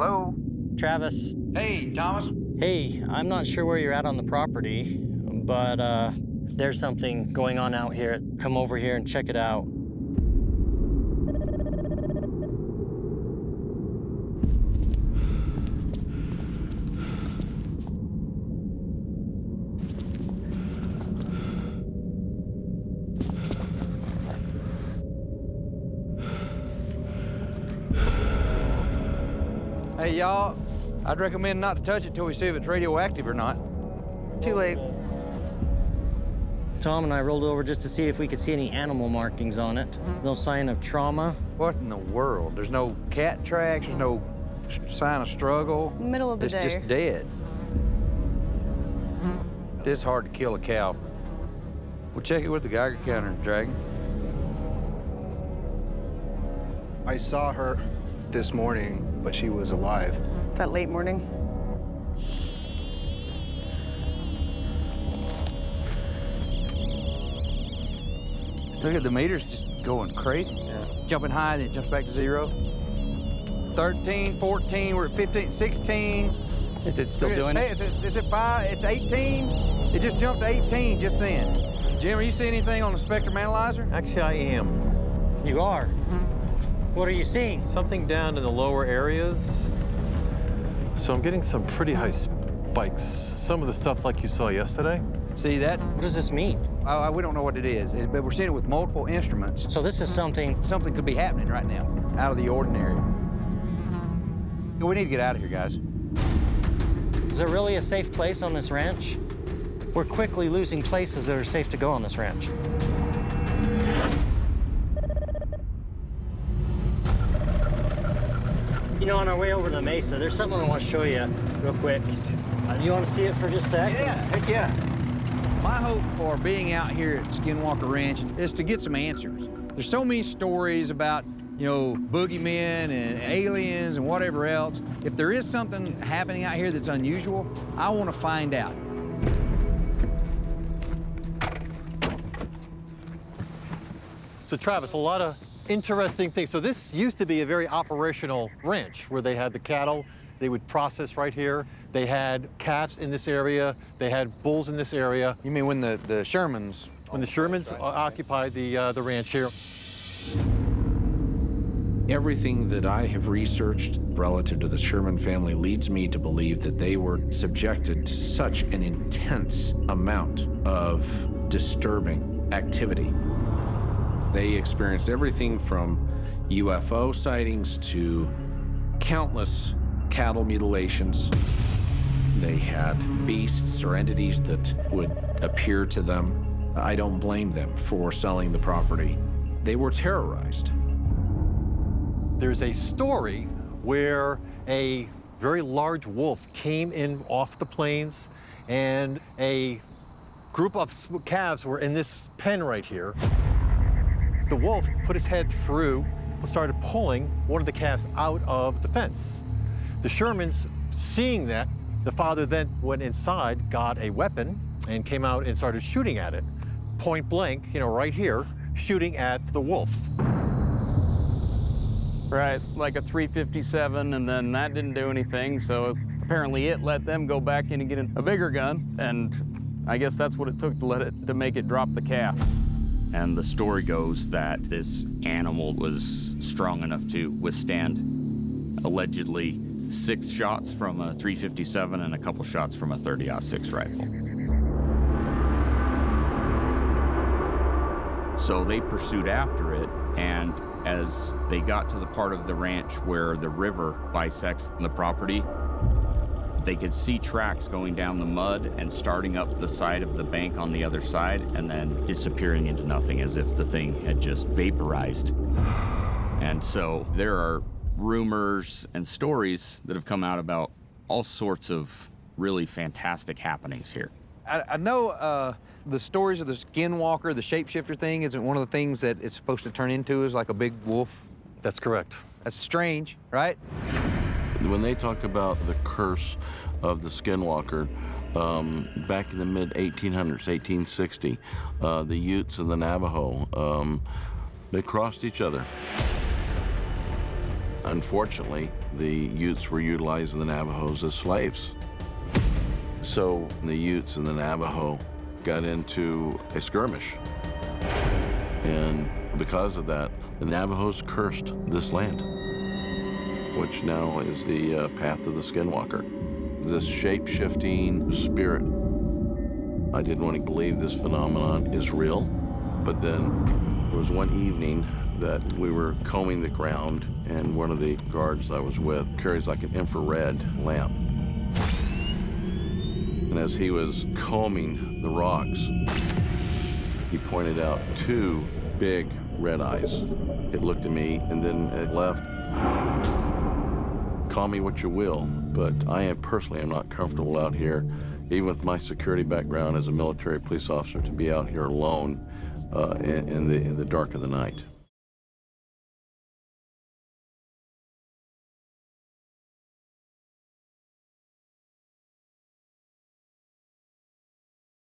Hello? Travis. Hey, Thomas. Hey, I'm not sure where you're at on the property, but there's something going on out here. Come over here and check it out. Hey, y'all. I'd recommend not to touch it till we see if it's radioactive or not. Too late. Tom and I rolled over just to see if we could see any animal markings on it. No sign of trauma. What in the world? There's no cat tracks, there's no sign of struggle. Middle of the day. It's just dead. It's hard to kill a cow. We'll check it with the Geiger counter, Dragon. I saw her this morning, but she was alive. That late morning. Look at the meters just going crazy. Yeah. Jumping high, then it jumps back to 0. 13, 14, we're at 15, 16. Is it still doing it? It's at 5, it's 18. It just jumped to 18 just then. Jim, are you seeing anything on the spectrum analyzer? Actually, I am. You are? What are you seeing? Something down in the lower areas. So I'm getting some pretty high spikes. Some of the stuff like you saw yesterday. See that? What does this mean? We don't know what it is, but we're seeing it with multiple instruments. So this is something... Something could be happening right now, out of the ordinary. We need to get out of here, guys. Is there really a safe place on this ranch? We're quickly losing places that are safe to go on this ranch. You know, on our way over to the mesa, there's something I want to show you real quick. You want to see it for just a sec? Yeah, heck yeah. My hope for being out here at Skinwalker Ranch is to get some answers. There's so many stories about, you know, boogeymen and aliens and whatever else. If there is something happening out here that's unusual, I want to find out. So Travis, a lot of interesting things. So this used to be a very operational ranch where they had the cattle, they would process right here. They had calves in this area. They had bulls in this area. You mean when the Shermans? When the Shermans occupied the ranch here. Everything that I have researched relative to the Sherman family leads me to believe that they were subjected to such an intense amount of disturbing activity. They experienced everything from UFO sightings to countless cattle mutilations. They had beasts or entities that would appear to them. I don't blame them for selling the property. They were terrorized. There's a story where a very large wolf came in off the plains, and a group of calves were in this pen right here. The wolf put his head through, started pulling one of the calves out of the fence. The Shermans, seeing that, the father then went inside, got a weapon, and came out and started shooting at it. Point blank, you know, right here, shooting at the wolf. Right, like a 357, and then that didn't do anything, so apparently it let them go back in and get a bigger gun, and I guess that's what it took to make it drop the calf. And the story goes that this animal was strong enough to withstand allegedly 6 shots from a 357 and a couple shots from a 30-06 rifle. So they pursued after it, and as they got to the part of the ranch where the river bisects the property, they could see tracks going down the mud and starting up the side of the bank on the other side and then disappearing into nothing as if the thing had just vaporized. And so there are rumors and stories that have come out about all sorts of really fantastic happenings here. I know the stories of the Skinwalker, the shapeshifter thing, isn't one of the things that it's supposed to turn into is like a big wolf. That's correct. That's strange, right? When they talk about the curse of the Skinwalker, back in the mid-1800s, 1860, the Utes and the Navajo, they crossed each other. Unfortunately, the Utes were utilizing the Navajos as slaves. So the Utes and the Navajo got into a skirmish. And because of that, the Navajos cursed this land, which now is the path of the Skinwalker. This shape-shifting spirit. I didn't want to believe this phenomenon is real, but then there was one evening that we were combing the ground, and one of the guards I was with carries like an infrared lamp. And as he was combing the rocks, he pointed out two big red eyes. It looked at me and then it left. Call me what you will, but I personally am not comfortable out here, even with my security background as a military police officer, to be out here alone in the dark of the night.